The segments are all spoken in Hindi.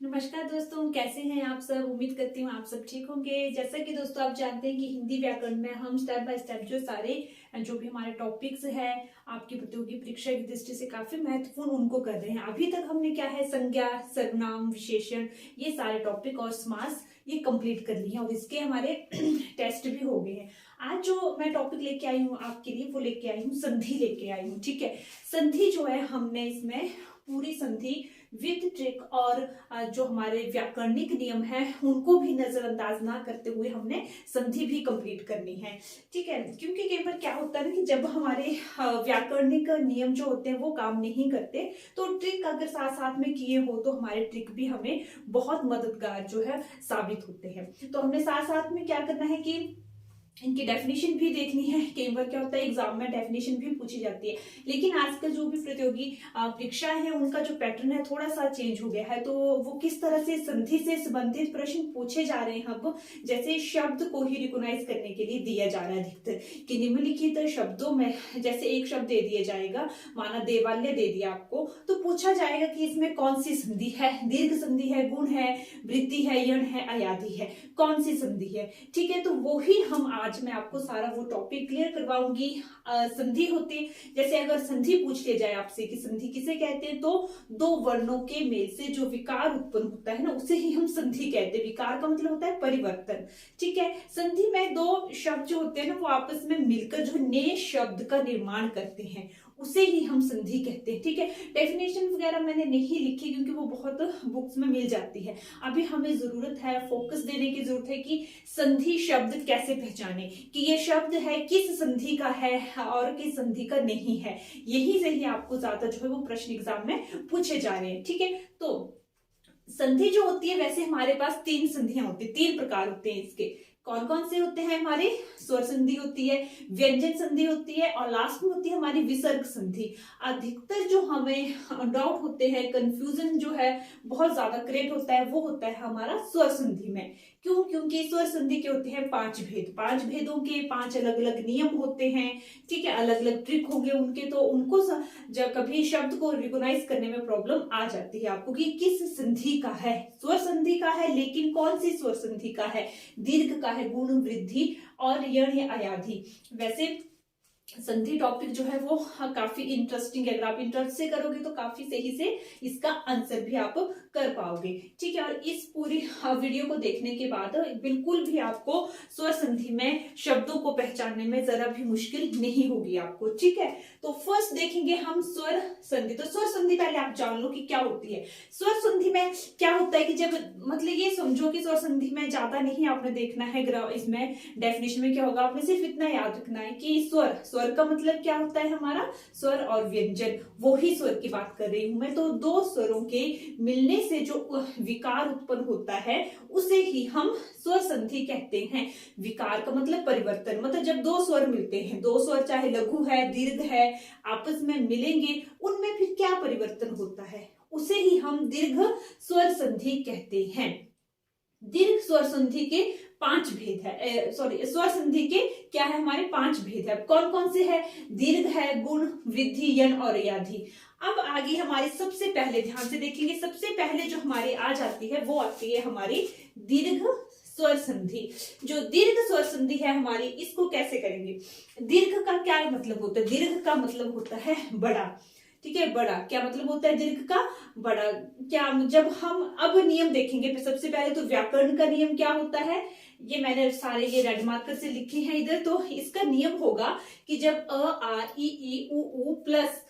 नमस्कार दोस्तों, कैसे हैं आप सब। उम्मीद करती हूँ आप सब ठीक होंगे। जैसा कि दोस्तों आप जानते हैं कि हिंदी व्याकरण में हम स्टेप बाय स्टेप जो भी हमारे टॉपिक्स है आपकी प्रतियोगी परीक्षा की दृष्टि से काफी महत्वपूर्ण उनको कर रहे हैं। अभी तक हमने क्या है, संज्ञा, सर्वनाम, विशेषण, ये सारे टॉपिक और समास ये कंप्लीट कर लिए हैं और इसके हमारे टेस्ट भी हो गए हैं। आज जो मैं टॉपिक लेके आई हूँ आपके लिए वो लेके आई हूँ संधि लेके आई हूँ। ठीक है, संधि जो है हमने इसमें पूरी संधि विद ट्रिक और जो हमारे व्याकरणिक नियम है उनको भी नजरअंदाज ना करते हुए हमने संधि भी कंप्लीट करनी है। ठीक है, क्योंकि कई बार क्या होता है ना कि जब हमारे व्याकरणिक नियम जो होते हैं वो काम नहीं करते तो ट्रिक अगर साथ साथ में किए हो तो हमारे ट्रिक भी हमें बहुत मददगार जो है साबित होते हैं। तो हमने साथ साथ में क्या करना है कि इनकी डेफिनेशन भी देखनी है। कई बार क्या होता है एग्जाम में डेफिनेशन भी पूछी जाती है, लेकिन आजकल जो भी प्रतियोगी परीक्षा है उनका जो पैटर्न है थोड़ा सा चेंज हो गया है। तो वो किस तरह से संधि से संबंधित प्रश्न पूछे जा रहे हैं अब, जैसे शब्द को ही रिकॉग्नाइज करने के लिए दिया जा रहा है अधिकतर कि निम्नलिखित शब्दों में जैसे एक शब्द दे दिया जाएगा, माना देवालय दे दिया आपको, तो पूछा जाएगा कि इसमें कौन सी संधि है, दीर्घ संधि है, गुण है, वृद्धि है, यण है, अयाधि है, कौन सी संधि है। ठीक है, तो वो ही हम आज मैं आपको सारा वो टॉपिक क्लियर करवाऊंगी। संधि होती जैसे अगर संधि पूछ लिया जाए आपसे कि संधि किसे कहते हैं, तो दो वर्णों के मेल से जो विकार उत्पन्न होता है ना उसे ही हम संधि कहते हैं। विकार का मतलब होता है परिवर्तन। ठीक है, संधि में दो शब्द जो होते हैं ना वो आपस में मिलकर जो नए शब्द का निर्माण करते हैं उसे ही हम संधि कहते हैं। ठीक है, डेफिनेशन वगैरह मैंने नहीं लिखी क्योंकि वो बहुत बुक्स में मिल जाती है। अभी हमें जरूरत है, फोकस देने की जरूरत है कि संधि शब्द कैसे पहचाने, कि ये शब्द है किस संधि का है और किस संधि का नहीं है। यही से ही आपको ज्यादा जो है वो प्रश्न एग्जाम में पूछे जा रहे हैं। ठीक है, तो संधि जो होती है वैसे हमारे पास तीन संधियां होती है, तीन प्रकार होते हैं इसके। कौन कौन से होते हैं हमारे, स्वर संधि होती है, व्यंजन संधि होती है और लास्ट में होती है हमारी विसर्ग संधि। अधिकतर जो हमें डाउट होते हैं, कंफ्यूजन जो है बहुत ज्यादा क्रिएट होता है वो होता है हमारा स्वर संधि में। क्यों? क्योंकि स्वर संधि के होते हैं पांच भेद, पांच भेदों के पांच अलग अलग नियम होते हैं। ठीक है, अलग अलग ट्रिक होंगे उनके, तो उनको जब कभी शब्द को रिकॉग्नाइज करने में प्रॉब्लम आ जाती है आपको कि किस संधि का है, स्वर संधि का है लेकिन कौन सी स्वर संधि का है, दीर्घ का है, गुण, वृद्धि और यण या अयाधि। वैसे संधि टॉपिक जो है वो काफी इंटरेस्टिंग है, अगर आप इंटरेस्ट से करोगे तो काफी सही से इसका आंसर भी आप कर पाओगे। ठीक है, और इस पूरी वीडियो को देखने के बाद बिल्कुल भी आपको स्वर संधि में शब्दों को पहचानने में जरा भी मुश्किल नहीं होगी आपको। ठीक है, तो फर्स्ट देखेंगे हम स्वर संधि। तो स्वर संधि पहले आप जान लो कि क्या होती है। स्वर संधि में क्या होता है कि जब मतलब ये समझो कि स्वर संधि में ज्यादा नहीं आपने देखना है, इसमें डेफिनेशन में क्या होगा आपने सिर्फ इतना याद रखना है कि स्वर, स्वर का मतलब क्या होता है हमारा, स्वर और व्यंजन, वो ही स्वर की बात कर रही हूं मैं। तो दो स्वरों के मिलने से जो विकार उत्पन्न होता है उसे ही हम स्वर संधि कहते हैं। विकार का मतलब परिवर्तन, मतलब जब दो स्वर मिलते हैं, दो स्वर चाहे लघु है, दीर्घ है, आपस में मिलेंगे उनमें फिर क्या परिवर्तन होता है उसे ही हम दीर्घ स्वर संधि कहते हैं। दीर्घ स्वर संधि के पांच भेद है, सॉरी स्वर संधि के क्या है हमारे पांच भेद है। कौन कौन से है, दीर्घ है, गुण, वृद्धि, यण और अयाधि। अब आगे हमारे सबसे पहले ध्यान से देखेंगे, सबसे पहले जो हमारे आ जाती है वो आती है हमारी दीर्घ स्वर संधि। जो दीर्घ स्वर संधि है हमारी, इसको कैसे करेंगे। दीर्घ का क्या मतलब होता है, दीर्घ का मतलब होता है बड़ा। ठीक है, बड़ा क्या मतलब होता है दीर्घ का, बड़ा। क्या जब हम अब नियम देखेंगे, सबसे पहले तो व्याकरण का नियम क्या होता है, ये मैंने सारे ये रेड मार्कर से लिखे हैं इधर। तो इसका नियम होगा कि जब अ, आ, ई, उ प्लस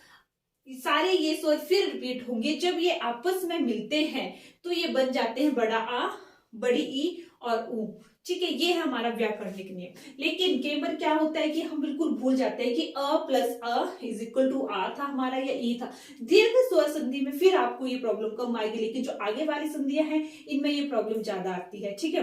सारे ये स्वर फिर रिपीट होंगे, जब ये आपस में मिलते हैं तो ये बन जाते हैं बड़ा आ, बड़ी ई और उ। ठीक है, ये है हमारा व्याकरणिक नियम। लेकिन कई बार क्या होता है कि हम बिल्कुल भूल जाते हैं कि a plus a is equal to आ था हमारा या ई था। दीर्घ स्वर संधि में फिर आपको ये प्रॉब्लम कम आएगी, लेकिन जो आगे वाली संधियां हैं इनमें ये प्रॉब्लम ज्यादा आती है। ठीक है,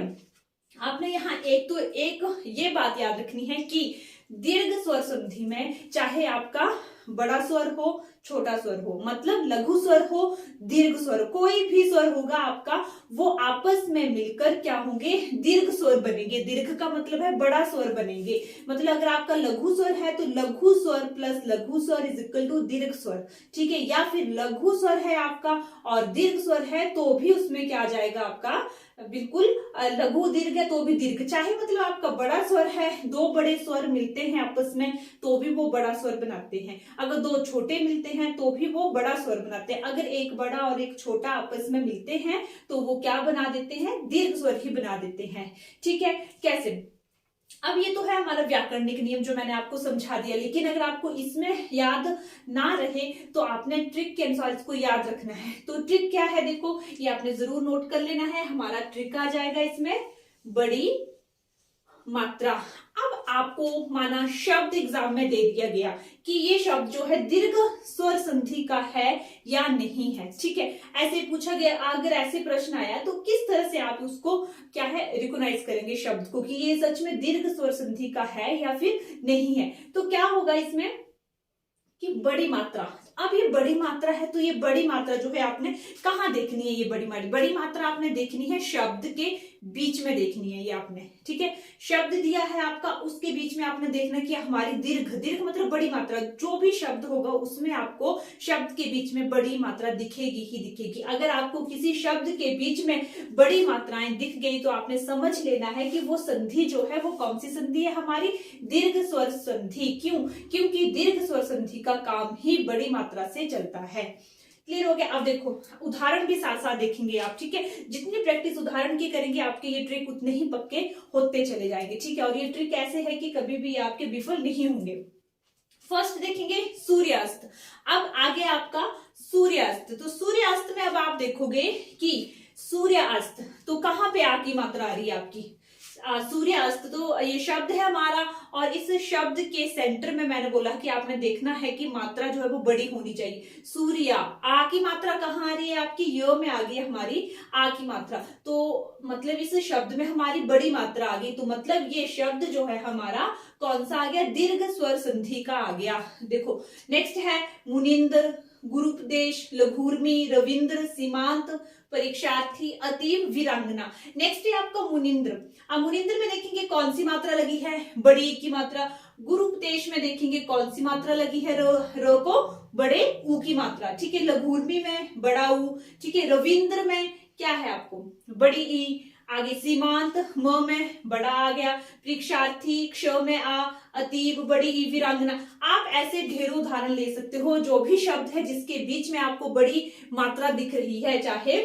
आपने यहाँ एक ये बात याद रखनी है कि दीर्घ स्वर संधि में चाहे आपका बड़ा स्वर हो छोटा स्वर हो, मतलब लघु स्वर हो दीर्घ स्वर, कोई भी स्वर होगा आपका वो आपस में मिलकर क्या होंगे, दीर्घ स्वर बनेंगे। दीर्घ का मतलब है बड़ा स्वर बनेंगे। मतलब अगर आपका लघु स्वर है तो लघु स्वर प्लस लघु स्वर इज इक्वल टू दीर्घ स्वर, ठीक है। या फिर लघु स्वर है आपका और दीर्घ स्वर है तो भी उसमें क्या आ जाएगा आपका, बिल्कुल लघु दीर्घ है तो भी दीर्घ। चाहे मतलब आपका बड़ा स्वर है, दो बड़े स्वर मिलते हैं आपस में तो भी वो बड़ा स्वर बनाते हैं। अगर दो छोटे मिलते हैं तो भी वो बड़ा स्वर बनाते हैं। अगर एक बड़ा और एक छोटा आपस में मिलते हैं तो वो क्या बना देते हैं, दीर्घ स्वर ही बना देते हैं, ठीक है। कैसे, अब ये तो है हमारा व्याकरणिक नियम जो मैंने आपको समझा दिया, लेकिन अगर आपको इसमें याद ना रहे तो आपने ट्रिक के अनुसार इसको याद रखना है। तो ट्रिक क्या है, देखो ये आपने जरूर नोट कर लेना है। हमारा ट्रिक आ जाएगा इसमें बड़ी मात्रा। अब आपको माना शब्द एग्जाम में दे दिया गया कि ये शब्द जो है दीर्घ स्वर संधि का है या नहीं है, ठीक है। ऐसे पूछा गया, अगर ऐसे प्रश्न आया तो किस तरह से आप उसको क्या है रिकॉग्नाइज करेंगे शब्द को कि ये सच में दीर्घ स्वर संधि का है या फिर नहीं है। तो क्या होगा इसमें कि बड़ी मात्रा, अब ये बड़ी मात्रा है तो ये बड़ी मात्रा जो है आपने कहाँ देखनी है, ये बड़ी मात्रा आपने देखनी है शब्द के बीच में देखनी है ये आपने, ठीक है। शब्द दिया है आपका, उसके बीच में आपने देखना कि हमारी दीर्घ मतलब बड़ी मात्रा, जो भी शब्द होगा उसमें आपको शब्द के बीच में बड़ी मात्रा दिखेगी ही दिखेगी। अगर आपको किसी शब्द के बीच में बड़ी मात्राएं दिख गई तो आपने समझ लेना है कि वो संधि जो है वो कौन सी संधि है, हमारी दीर्घ स्वर संधि। क्यों, क्योंकि दीर्घ स्वर संधि का काम ही बड़ी मात्रा से चलता है। क्लियर हो गया। अब देखो उदाहरण भी साथ साथ देखेंगे आप, ठीक है। जितनी प्रैक्टिस उदाहरण की करेंगे आपके ये ट्रिक उतने ही पक्के होते चले जाएंगे, ठीक है। और ये ट्रिक ऐसे है कि कभी भी आपके विफल नहीं होंगे। फर्स्ट देखेंगे सूर्यास्त। अब आगे आपका सूर्यास्त, तो सूर्यास्त में अब आप देखोगे कि सूर्यास्त तो कहां पे आ की मात्रा आ रही है आपकी, सूर्यास्त, तो ये शब्द है हमारा और इस शब्द के सेंटर में मैंने बोला कि आपने देखना है कि मात्रा जो है वो बड़ी होनी चाहिए। सूर्या, आ की मात्रा कहाँ आ रही है आपकी, य में आ गई हमारी आ की मात्रा, तो मतलब इस शब्द में हमारी बड़ी मात्रा आ गई। तो मतलब ये शब्द जो है हमारा कौन सा आ गया, दीर्घ स्वर संधि का आ गया। देखो नेक्स्ट है मुनिंद्र, गुरुपदेश, लघुर्मी, रविंद्र, सीमांत, परीक्षार्थी, अतीव, वीरांगना। नेक्स्ट है आपका मुनिंद्र। अब मुनिंद्र में देखेंगे कौन सी मात्रा लगी है, बड़ी की मात्रा। गुरुपदेश में देखेंगे कौन सी मात्रा लगी है, र को बड़े ऊ की मात्रा, ठीक है। लघुर्मी में बड़ा ऊ, ठीक है। रविंद्र में क्या है आपको, बड़ी ई। आगे सीमांत, म में बड़ा आ गया। परीक्षार्थी, क्ष में आ। अतीब, बड़ी ई, वीरांगना। आप ऐसे ढेरों उदाहरण ले सकते हो जो भी शब्द है जिसके बीच में आपको बड़ी मात्रा दिख रही है, चाहे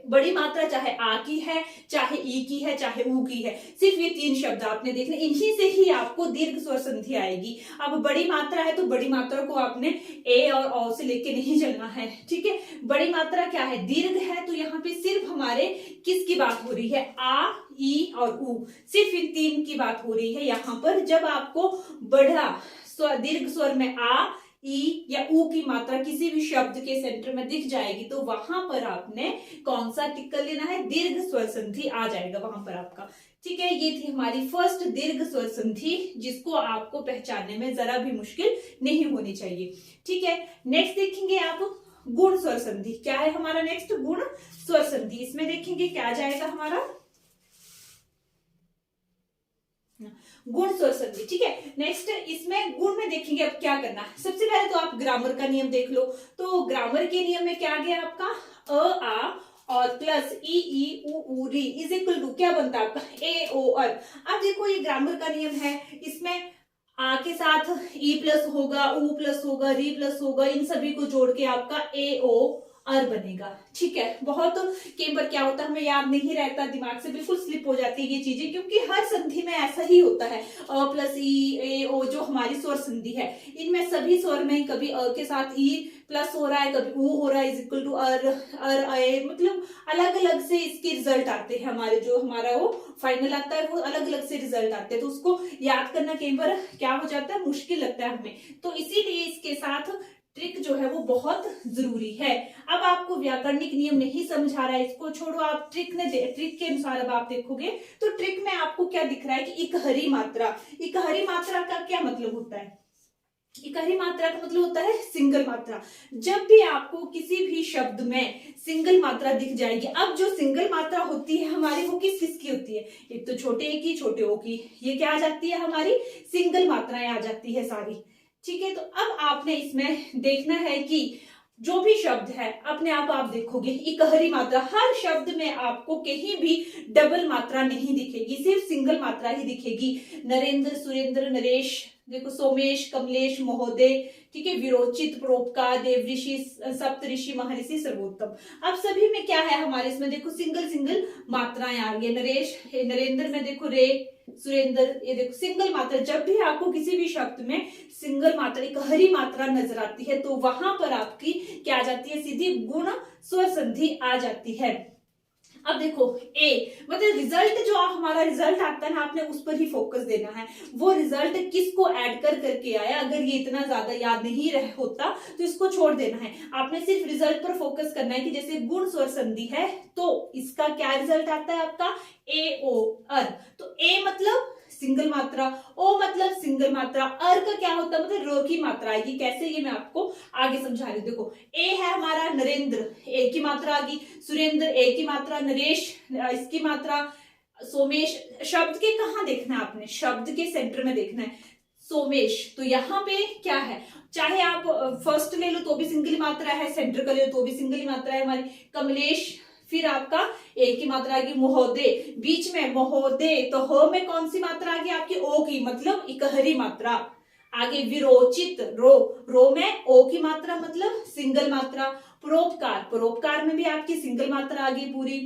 बड़ी मात्रा चाहे आ की है, चाहे ई की है, चाहे ऊ की है। सिर्फ ये तीन शब्द आपने देखने, इन्हीं से ही आपको दीर्घ स्वर संधि आएगी। अब बड़ी मात्रा है तो बड़ी मात्रा को आपने ए और औ से लेके नहीं चलना है, ठीक है। बड़ी मात्रा क्या है, दीर्घ है, तो यहाँ पे सिर्फ हमारे किसकी बात हो रही है, आ, ई और ऊ, सिर्फ इन तीन की बात हो रही है यहाँ पर। जब आपको बड़ा स्वर, दीर्घ स्वर में आ, ई या ऊ की मात्रा किसी भी शब्द के सेंटर में दिख जाएगी तो वहां पर आपने कौन सा टिक कर लेना है, दीर्घ स्वर संधि आ जाएगा वहां पर आपका, ठीक है। ये थी हमारी फर्स्ट दीर्घ स्वर संधि जिसको आपको पहचानने में जरा भी मुश्किल नहीं होनी चाहिए, ठीक है। नेक्स्ट देखेंगे आप गुण स्वर संधि। क्या है हमारा नेक्स्ट, गुण स्वर संधि। इसमें देखेंगे क्या आ जाएगा हमारा, गुण स्वर संधि, ठीक है। नेक्स्ट इसमें गुण में देखेंगे अब क्या करना है। सबसे पहले तो आप ग्रामर का नियम देख लो। तो ग्रामर के नियम में क्या आ गया आपका, अ आ और प्लस ई उ री इज इक्वल टू क्या बनता है आपका, ए ओ अर। अब देखो ये ग्रामर का नियम है, इसमें आ के साथ ई प्लस होगा, उ प्लस होगा, री प्लस होगा, इन सभी को जोड़ के आपका ए ओ अर बनेगा, ठीक है। बहुत कई बार क्या होता है हमें याद नहीं रहता, दिमाग से बिल्कुल स्लिप हो जाती है ये चीजें, क्योंकि हर संधि में ऐसा ही होता है। अ प्लस ई, ए ओ जो हमारी स्वर संधि है, इनमें सभी स्वर में कभी अ के साथ ई प्लस हो रहा है, कभी ऊ हो रहा है, इज इक्वल टू अर ए, मतलब अलग अलग से इसके रिजल्ट आते हैं हमारे, जो हमारा वो फाइनल आता है वो अलग अलग से रिजल्ट आते हैं। तो उसको याद करना कई बार क्या हो जाता है, मुश्किल लगता है हमें। तो इसीलिए इसके साथ ट्रिक जो है वो बहुत जरूरी है। अब आपको व्याकरणिक नियम नहीं समझ आ रहा है, इसको छोड़ो, आप ट्रिक के अनुसार अब आप देखोगे तो ट्रिक में आपको क्या दिख रहा है कि इकहरी मात्रा। इकहरी मात्रा का क्या मतलब होता है, इकहरी मात्रा का मतलब होता है सिंगल मात्रा। जब भी आपको किसी भी शब्द में सिंगल मात्रा दिख जाएगी, अब जो सिंगल मात्रा होती है हमारी वो किस किस की होती है, एक तो छोटे ए की, छोटे ओ की, ये क्या आ जाती है हमारी सिंगल मात्राएं आ जाती है सारी। ठीक है, तो अब आपने इसमें देखना है कि जो भी शब्द है अपने आप देखोगे इकहरी मात्रा, हर शब्द में आपको कहीं भी डबल मात्रा नहीं दिखेगी, सिर्फ सिंगल मात्रा ही दिखेगी। नरेंद्र, सुरेंद्र, नरेश, देखो सोमेश, कमलेश, महोदय, ठीक है, विरोचित, परोपकार, देवऋषि, सप्तऋषि, महर्षि, सर्वोत्तम। अब सभी में क्या है हमारे इसमें देखो सिंगल सिंगल मात्राएं आ गई। नरेश, नरेंद्र में देखो रे, सुरेंद्र, ये देखो सिंगल मात्रा। जब भी आपको किसी भी शब्द में सिंगल मात्रा, इकहरी मात्रा नजर आती है तो वहां पर आपकी क्या आ जाती है, सीधी गुण स्वर संधि आ जाती है। अब देखो ए मतलब रिजल्ट, जो हमारा रिजल्ट आता है ना, आपने उस पर ही फोकस देना है, वो रिजल्ट किसको ऐड कर करके आया। अगर ये इतना ज्यादा याद नहीं रह होता तो इसको छोड़ देना है, आपने सिर्फ रिजल्ट पर फोकस करना है कि जैसे गुण स्वर संधि है तो इसका क्या रिजल्ट आता है आपका ए ओ अर। तो ए मतलब सिंगल मात्रा, ओ मतलब सिंगल मात्रा, अर का क्या होता है मतलब र की मात्रा आएगी। कैसे, ये मैं आपको आगे समझा रही हूँ। देखो ए है हमारा नरेंद्र, ए की मात्रा आ गई, सुरेंद्र ए की मात्रा, नरेश इसकी मात्रा, सोमेश। शब्द के कहाँ देखना है आपने, शब्द के सेंटर में देखना है सोमेश। तो यहाँ पे क्या है, चाहे आप फर्स्ट ले लो तो भी सिंगल मात्रा है, सेंटर का ले लो तो भी सिंगल मात्रा है हमारी। कमलेश, फिर आपका ए की मात्रा आ गई, महोदय, बीच में महोदय, तो ह में कौन सी मात्रा आ गई आपकी ओ की, मतलब इकहरी मात्रा। आगे विरोचित, रो में ओ की मात्रा मतलब सिंगल मात्रा। परोपकार, परोपकार में भी आपकी सिंगल मात्रा आ गई पूरी।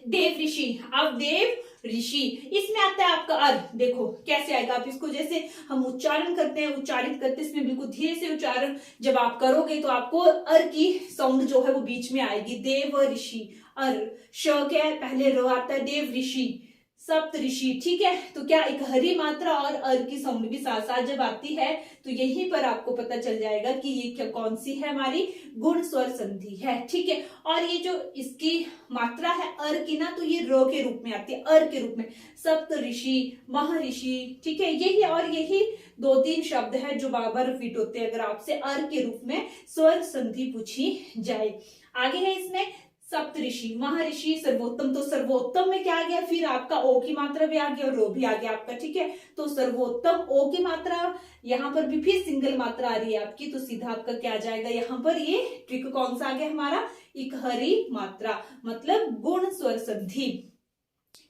देव ऋषि, अब देव ऋषि, इसमें आता है आपका अर। देखो कैसे आएगा, आप इसको जैसे हम उच्चारण करते हैं, उच्चारित करते हैं, इसमें बिल्कुल धीरे से उच्चारण जब आप करोगे तो आपको अर की साउंड जो है वो बीच में आएगी। देव ऋषि, अर, श क्या है पहले र आता है, देव ऋषि, सप्त ऋषि। ठीक है, तो क्या इकहरी मात्रा और अर की साउंड भी साथ साथ जब आती है तो यहीं पर आपको पता चल जाएगा कि ये क्या कौन सी है हमारी गुण स्वर संधि है। ठीक है, और ये जो इसकी मात्रा है अर की ना, तो ये र के रूप में आती है, अर के रूप में। सप्त ऋषि, महर्षि, ठीक है, यही और यही दो तीन शब्द है जो बार बार रिपीट होते हैं अगर आपसे अर के रूप में स्वर संधि पूछी जाए। आगे है इसमें सप्तऋषि, महर्षि, सर्वोत्तम। तो सर्वोत्तम में क्या आ गया, फिर आपका ओ की मात्रा भी आ गया और रो भी आ गया आपका। ठीक है, तो सर्वोत्तम ओ की मात्रा, यहाँ पर भी फिर सिंगल मात्रा आ रही है आपकी, तो सीधा आपका क्या आ जाएगा, यहाँ पर ये ट्रिक कौन सा आ गया हमारा, इकहरी मात्रा मतलब गुण स्वर संधि।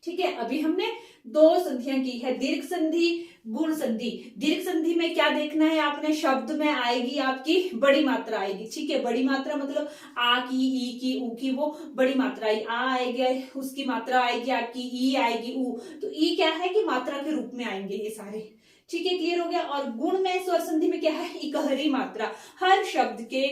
ठीक है, अभी हमने दो संधियां की है, दीर्घ संधि, गुण संधि। दीर्घ संधि में क्या देखना है आपने, शब्द में आएगी आपकी बड़ी मात्रा आएगी। ठीक है, बड़ी मात्रा मतलब आ की, ई की, ऊ की, वो बड़ी मात्रा आई, आ आएगी, उसकी मात्रा आएगी आपकी ई आएगी, ऊ। तो ई क्या है कि मात्रा के रूप में आएंगे ये सारे। ठीक है, क्लियर हो गया। और गुण में स्वर संधि में क्या है, इकहरी मात्रा, हर शब्द के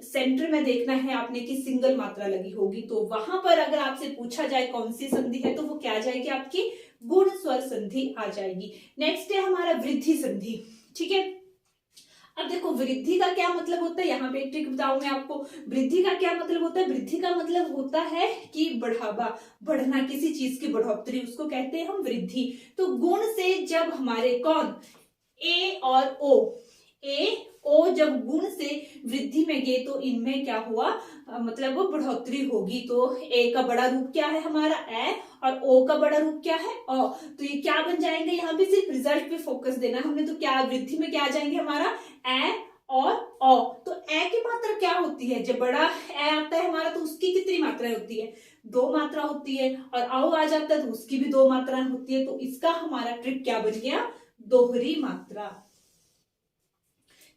सेंटर में देखना है आपने कि सिंगल मात्रा लगी होगी, तो वहां पर अगर आपसे पूछा जाए कौन सी संधि है तो वो क्या आ जाएगी आपकी गुण स्वर संधि आ जाएगी। नेक्स्ट है हमारा वृद्धि संधि। ठीक है, अब देखो वृद्धि का क्या मतलब होता है, यहाँ पे एक ट्रिक बताऊं मैं आपको। वृद्धि का क्या मतलब होता है, वृद्धि का मतलब होता है कि बढ़ावा, बढ़ना, किसी चीज की बढ़ोतरी, उसको कहते हैं हम वृद्धि। तो गुण से जब हमारे कौन ए और ओ, ए ओ जब गुण से वृद्धि में गए तो इनमें क्या हुआ, मतलब वो बढ़ोतरी होगी। तो ए का बड़ा रूप क्या है हमारा ए, और ओ का बड़ा रूप क्या है ओ। तो ये क्या बन जाएंगे, यहाँ पे सिर्फ रिजल्ट पे फोकस देना हमने। तो क्या वृद्धि में क्या आ जाएंगे हमारा ए और ओ। तो ए की मात्रा क्या होती है, जब बड़ा ए आता है हमारा तो उसकी कितनी मात्रा होती है, दो मात्रा होती है। और आओ आ जाता है तो उसकी भी दो मात्रा होती है। तो इसका हमारा ट्रिक क्या बन गया, दोहरी मात्रा।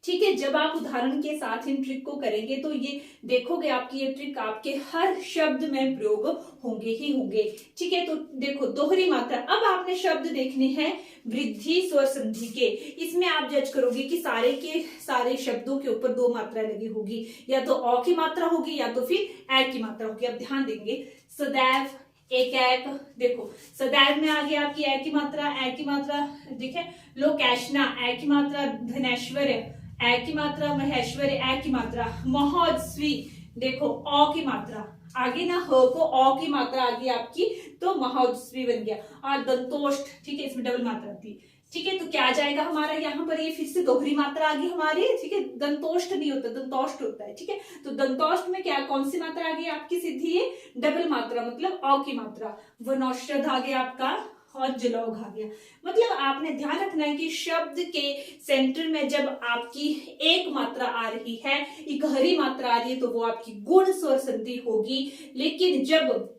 ठीक है, जब आप उदाहरण के साथ इन ट्रिक को करेंगे तो ये देखोगे आपकी ये ट्रिक आपके हर शब्द में प्रयोग होंगे ही होंगे। ठीक है, तो देखो दोहरी मात्रा। अब आपने शब्द देखने हैं वृद्धि स्वर संधि के, इसमें आप जज करोगे कि सारे के सारे शब्दों के ऊपर दो मात्रा लगी होगी, या तो अ की मात्रा होगी या तो फिर ए की मात्रा होगी। अब ध्यान देंगे, सदैव, एक एक, देखो सदैव में आ गया आपकी ए की मात्रा, ए की मात्रा देखे, लोकेशना ए की मात्रा, धनेश्वर्य ए की मात्रा, महेश्वरी ए की मात्रा, महोत्सवी देखो अ की मात्रा आगे ना, ह को अ की मात्रा आ गई आपकी तो महोत्सवी बन गया। और दंतोष्ठ, ठीक है, इसमें डबल मात्रा थी। ठीक है, तो क्या आ जाएगा हमारा यहाँ पर, ये फिर से दोहरी मात्रा आ गई हमारी, ठीक है, दंतोष्ठ नहीं होता, दंतोष्ठ होता है, ठीक है। तो दंतोष्ठ में क्या, कौन सी मात्रा आ गई आपकी सीधी, ये डबल मात्रा, मतलब अ की मात्रा, वनौषध आ गया आपका और जलौघ आ गया। मतलब आपने ध्यान रखना है कि शब्द के सेंटर में जब आपकी एक मात्रा आ रही है, इकहरी मात्रा आ रही है, तो वो आपकी गुण स्वर संधि होगी। लेकिन जब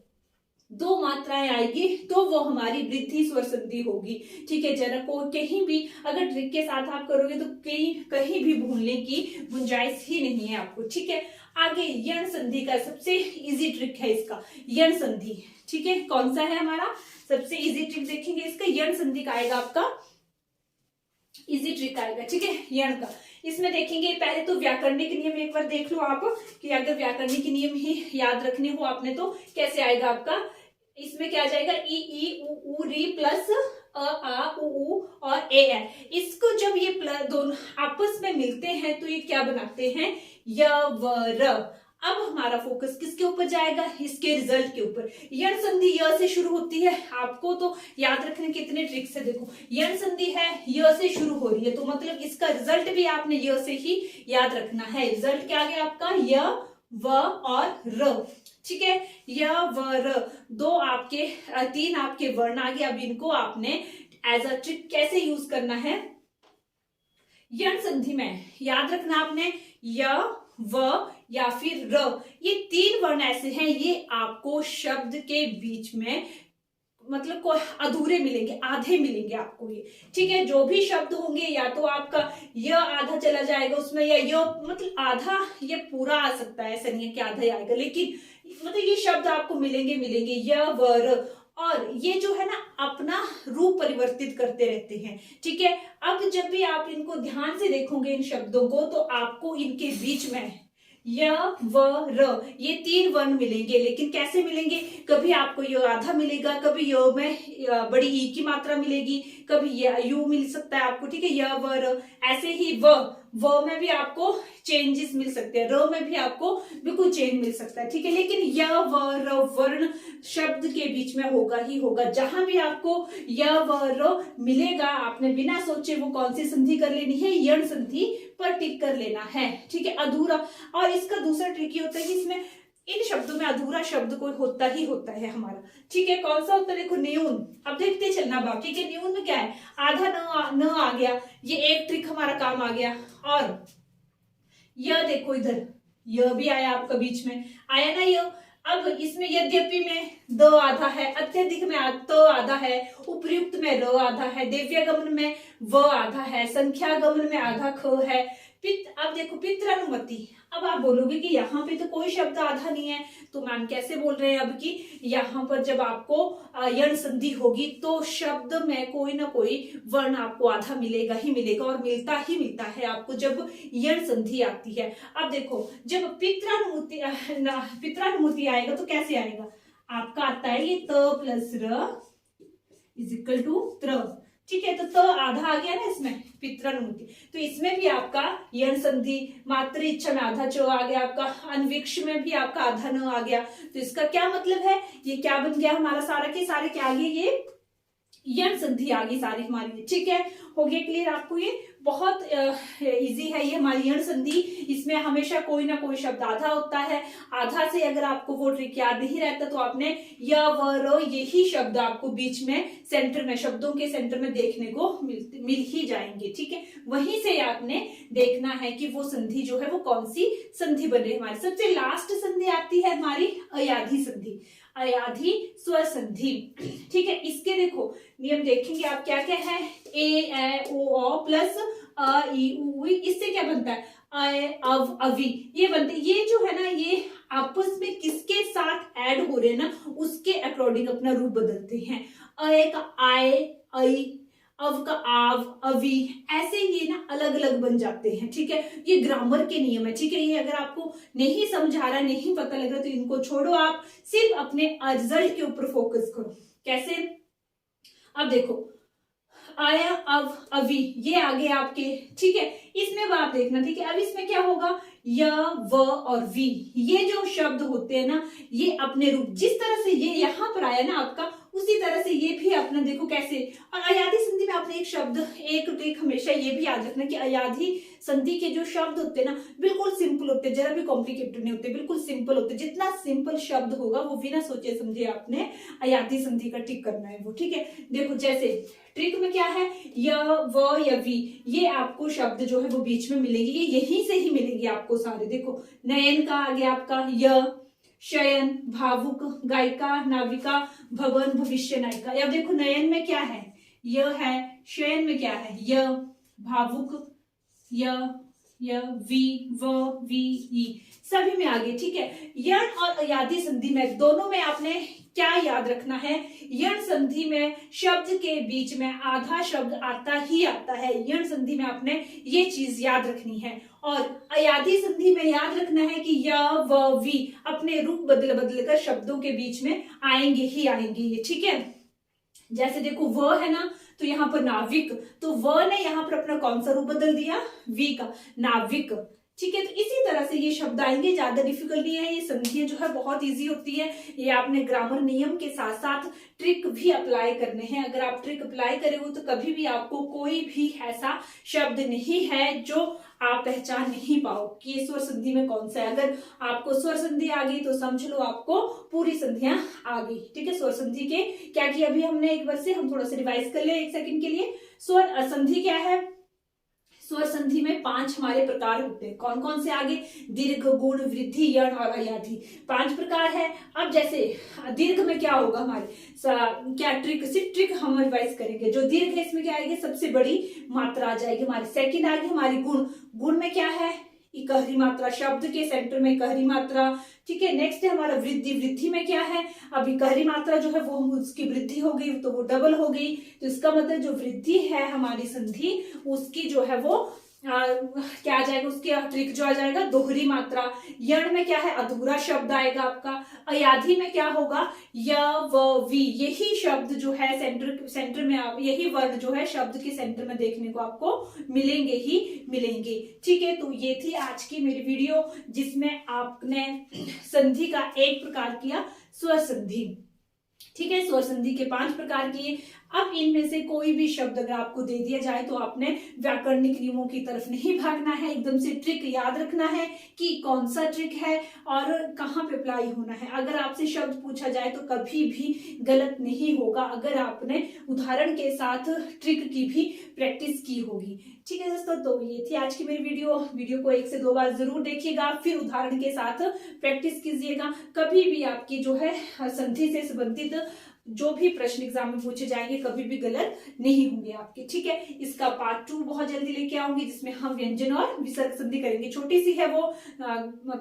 दो मात्राएं आएगी तो वो हमारी वृद्धि स्वर संधि होगी, ठीक है। जरा को कहीं भी अगर ट्रिक के साथ आप करोगे तो कहीं भी भूलने की गुंजाइश ही नहीं है आपको, ठीक है। आगे यण संधि का सबसे इजी ट्रिक है इसका, यण संधि, ठीक है। कौन सा है हमारा सबसे इजी ट्रिक, देखेंगे इसका यण संधि का आएगा आपका, इजी ट्रिक आएगा, ठीक है, यण का। इसमें देखेंगे पहले तो व्याकरणिक नियम एक बार देख लो आप, कि अगर व्याकरणिक नियम ही याद रखने हो आपने तो कैसे आएगा आपका, इसमें क्या आ जाएगा, ई ई उ ऊ री प्लस अ आ उ ऊ और ए है। इसको जब ये दोनों आपस में मिलते हैं तो ये क्या बनाते हैं, य व र। अब हमारा फोकस किसके ऊपर जाएगा, इसके रिजल्ट के ऊपर। यण संधि य से शुरू होती है, आपको तो याद रखने कितने ट्रिक्स है, देखो यण संधि है य से शुरू हो रही है, तो मतलब इसका रिजल्ट भी आपने य से ही याद रखना है। रिजल्ट क्या आ गया आपका, य व और र, ठीक है। य व र दो आपके तीन आपके वर्ण आ गए। अब इनको आपने एज अ ट्रिक कैसे यूज करना है, यण संधि में याद रखना आपने, य व या फिर र, ये तीन वर्ण ऐसे हैं, ये आपको शब्द के बीच में मतलब कोई अधूरे मिलेंगे, आधे मिलेंगे आपको ये, ठीक है। जो भी शब्द होंगे या तो आपका य आधा चला जाएगा उसमें, या य मतलब आधा ये पूरा आ सकता है, ऐसा नहीं है कि आधा ही आएगा, लेकिन मतलब ये शब्द आपको मिलेंगे य व र। और ये जो है ना अपना रूप परिवर्तित करते रहते हैं, ठीक है। अब जब भी आप इनको ध्यान से देखोगे इन शब्दों को, तो आपको इनके बीच में य व र ये तीन वर्ण मिलेंगे, लेकिन कैसे मिलेंगे, कभी आपको य आधा मिलेगा, कभी य में बड़ी ई की मात्रा मिलेगी, कभी यू मिल सकता है आपको, ठीक है, य व र। ऐसे ही व में भी आपको चेंजेस मिल सकते हैं, र में भी आपको बिल्कुल चेंज मिल सकता है, ठीक है। लेकिन य व र वर्ण शब्द के बीच में होगा ही होगा। जहां भी आपको य व र मिलेगा, आपने बिना सोचे वो कौन सी संधि कर लेनी है, यण संधि पर टिक कर लेना है, ठीक है। अधूरा, और इसका दूसरा ट्रिक ये होता है कि इसमें इन शब्दों में अधूरा शब्द कोई होता ही होता है हमारा, ठीक है। कौन सा होता है, देखो न्यून। अब देखते चलना बाकी के न्यून में क्या है, आधा न आ गया, ये एक ट्रिक हमारा काम आ गया। और यह देखो इधर, यह भी आया आपका बीच में, आया ना यह। अब इसमें यद्यपि में द आधा है, अत्यधिक में त आधा है, उपयुक्त में र आधा है, दिव्यगमन में व आधा है, संख्या गमन में आधा ख है। अब देखो पित्रानुमति, अब आप बोलोगे कि यहाँ पे तो कोई शब्द आधा नहीं है, तो मैम कैसे बोल रहे हैं अब कि यहाँ पर जब आपको यण संधि होगी तो शब्द में कोई ना कोई वर्ण आपको आधा मिलेगा ही मिलेगा, और मिलता ही मिलता है आपको जब यण संधि आती है। अब देखो जब पित्रानुमति आएगा तो कैसे आएगा, आपका आता है ये त प्लस र इज इक्वल टू त्र, ठीक है। तो त आधा आ गया ना इसमें, पित्रानुमति, तो इसमें भी आपका यण संधि, मातृ इच्छा में आधा च आ गया आपका, अनविक्ष में भी आपका आधा न आ गया। तो इसका क्या मतलब है, ये क्या बन गया हमारा, सारा के सारे क्या आ गए, ये यण संधि आ गई सारी हमारी, ठीक है। हो गया क्लियर आपको, ये बहुत इजी है ये हमारी यण संधि। इसमें हमेशा कोई ना कोई शब्द आधा होता है, आधा से अगर आपको वो ट्रिक याद नहीं रहता तो आपने य व र यही शब्द आपको बीच में सेंटर में, शब्दों के सेंटर में देखने को मिल ही जाएंगे, ठीक है। वहीं से आपने देखना है कि वो संधि जो है वो कौन सी संधि बन रही है हमारी। सबसे लास्ट संधि आती है हमारी अयाधी संधि, अयाधी स्वर संधि, ठीक है। इसके देखो नियम देखेंगे आप क्या क्या है, ए ओ प्लस अ ई उ, इससे क्या बनता है, अव अवि, ये बनते, ये जो है ना ये आपस में किसके साथ ऐड हो रहे हैं ना उसके अकॉर्डिंग अपना रूप बदलते हैं। अ का आय, आई, अव का आव, अवि, ऐसे ये ना अलग अलग बन जाते हैं, ठीक है। ये ग्रामर के नियम है, ठीक है। ये अगर आपको नहीं समझ आ रहा, नहीं पता लग रहा तो इनको छोड़ो, आप सिर्फ अपने रिजल्ट के ऊपर फोकस करो। कैसे, अब देखो आया, अव, अवि, ये आगे आपके, ठीक है। इसमें अब आप देखना, ठीक है। अब इसमें क्या होगा, य व और वी, ये जो शब्द होते हैं ना ये अपने रूप, जिस तरह से ये यहाँ पर आया ना आपका, उसी तरह से ये भी अपना देखो कैसे। और अयाधी संधि में आपने एक ट्रिक हमेशा ये भी याद रखना कि अयाधी संधि के जो शब्द होते हैं ना बिल्कुल सिंपल होते हैं, जरा भी कॉम्प्लिकेटेड नहीं होते, बिल्कुल सिंपल होते। जितना सिंपल शब्द होगा वो बिना सोचे समझे आपने अयाधी संधि का टिक करना है वो, ठीक है। देखो जैसे ट्रिक में क्या है, य व या वी, ये आपको शब्द जो है वो बीच में मिलेंगे, ये यहीं से ही मिलेंगे आपको सारे। देखो नयन का आ गया आपका य, शयन, भावुक, गायिका, नाविका, भवन, भविष्य, नायिका। या देखो नयन में क्या है, य है, शयन में क्या है, य, भावुक, य, वी, व, वी, ई, सभी में आगे, ठीक है। यण और अयाधी संधि में दोनों में आपने क्या याद रखना है, यण संधि में शब्द के बीच में आधा शब्द आता ही आता है। यण संधि में आपने ये चीज याद रखनी है। और अयाधी संधि में याद रखना है कि य व वी अपने रूप बदल बदल कर शब्दों के बीच में आएंगे ही आएंगे ये, ठीक है। जैसे देखो व है ना, तो यहाँ पर नाविक, तो व ने यहाँ पर अपना कौन सा रूप बदल दिया, वी का, नाविक, ठीक है। तो इसी तरह से ये शब्द आएंगे, ज्यादा डिफिकल्ट नहीं है, ये संधियां जो है बहुत इजी होती है। ये आपने ग्रामर नियम के साथ साथ ट्रिक भी अप्लाई करने हैं। अगर आप ट्रिक अप्लाई करेंगे तो कभी भी आपको कोई भी ऐसा शब्द नहीं है जो आप पहचान नहीं पाओ कि ये स्वर संधि में कौन सा है। अगर आपको स्वर संधि आ गई तो समझ लो आपको पूरी संधियां आ गई, ठीक है। स्वर संधि के क्या किया अभी हमने, एक बार से हम थोड़ा सा रिवाइज कर ले एक सेकंड के लिए। स्वर संधि क्या है, स्वर संधि में 5 हमारे प्रकार होते हैं। कौन कौन से आगे, दीर्घ, गुण, वृद्धि, यण और अयाधी, 5 प्रकार है। अब जैसे दीर्घ में क्या होगा हमारे क्या ट्रिक, सिर्फ ट्रिक हम रिवाइज करेंगे। जो दीर्घ है इसमें क्या आएगी, सबसे बड़ी मात्रा आ जाएगी हमारी। सेकंड आएगी हमारी गुण, गुण में क्या है, इकहरी मात्रा, शब्द के सेंटर में इकहरी मात्रा, ठीक है। नेक्स्ट है हमारा वृद्धि, वृद्धि में क्या है, अब इकहरी मात्रा जो है वो उसकी वृद्धि हो गई तो वो डबल हो गई, तो इसका मतलब जो वृद्धि है हमारी संधि उसकी जो है वो क्या आ जाएगा, उसकी ट्रिक जो आ जाएगा दोहरी मात्रा। यण में क्या है, अधूरा शब्द आएगा आपका। अयाधी में क्या होगा, य व वी, यही शब्द जो है सेंटर में यही वर्ड जो है शब्द के सेंटर में देखने को आपको मिलेंगे ही मिलेंगे, ठीक है। तो ये थी आज की मेरी वीडियो जिसमें आपने संधि का एक प्रकार किया स्वर संधि, ठीक है। स्वर संधि के 5 प्रकार किए। अब इनमें से कोई भी शब्द अगर आपको दे दिया जाए तो आपने व्याकरणिक नियमों की तरफ नहीं भागना है, एकदम से ट्रिक याद रखना है कि कौन सा ट्रिक है और कहाँ पे अप्लाई होना है। अगर आपसे शब्द पूछा जाए तो कभी भी गलत नहीं होगा अगर आपने उदाहरण के साथ ट्रिक की भी प्रैक्टिस की होगी, ठीक है दोस्तों। तो ये थी आज की मेरी वीडियो को 1 से 2 बार जरूर देखिएगा, फिर उदाहरण के साथ प्रैक्टिस कीजिएगा। कभी भी आपकी जो है संधि से संबंधित जो भी प्रश्न एग्जाम में पूछे जाएंगे कभी भी गलत नहीं होंगे आपके, ठीक है। इसका पार्ट 2 बहुत जल्दी लेके आऊंगी जिसमें हम व्यंजन और विसर्ग संधि करेंगे। छोटी सी है वो,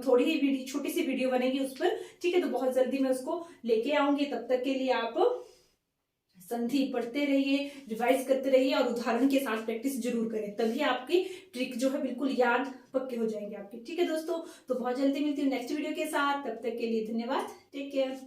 थोड़ी ही वीडियो, छोटी सी वीडियो बनेगी उस पर, ठीक है। तो बहुत जल्दी मैं उसको लेके आऊंगी। तब तक के लिए आप संधि पढ़ते रहिए, रिवाइज करते रहिए और उदाहरण के साथ प्रैक्टिस जरूर करें, तभी आपकी ट्रिक जो है बिल्कुल याद पक्के हो जाएंगे आपके, ठीक है दोस्तों। तो बहुत जल्दी मिलती हूँ नेक्स्ट वीडियो के साथ, तब तक के लिए धन्यवाद, टेक केयर।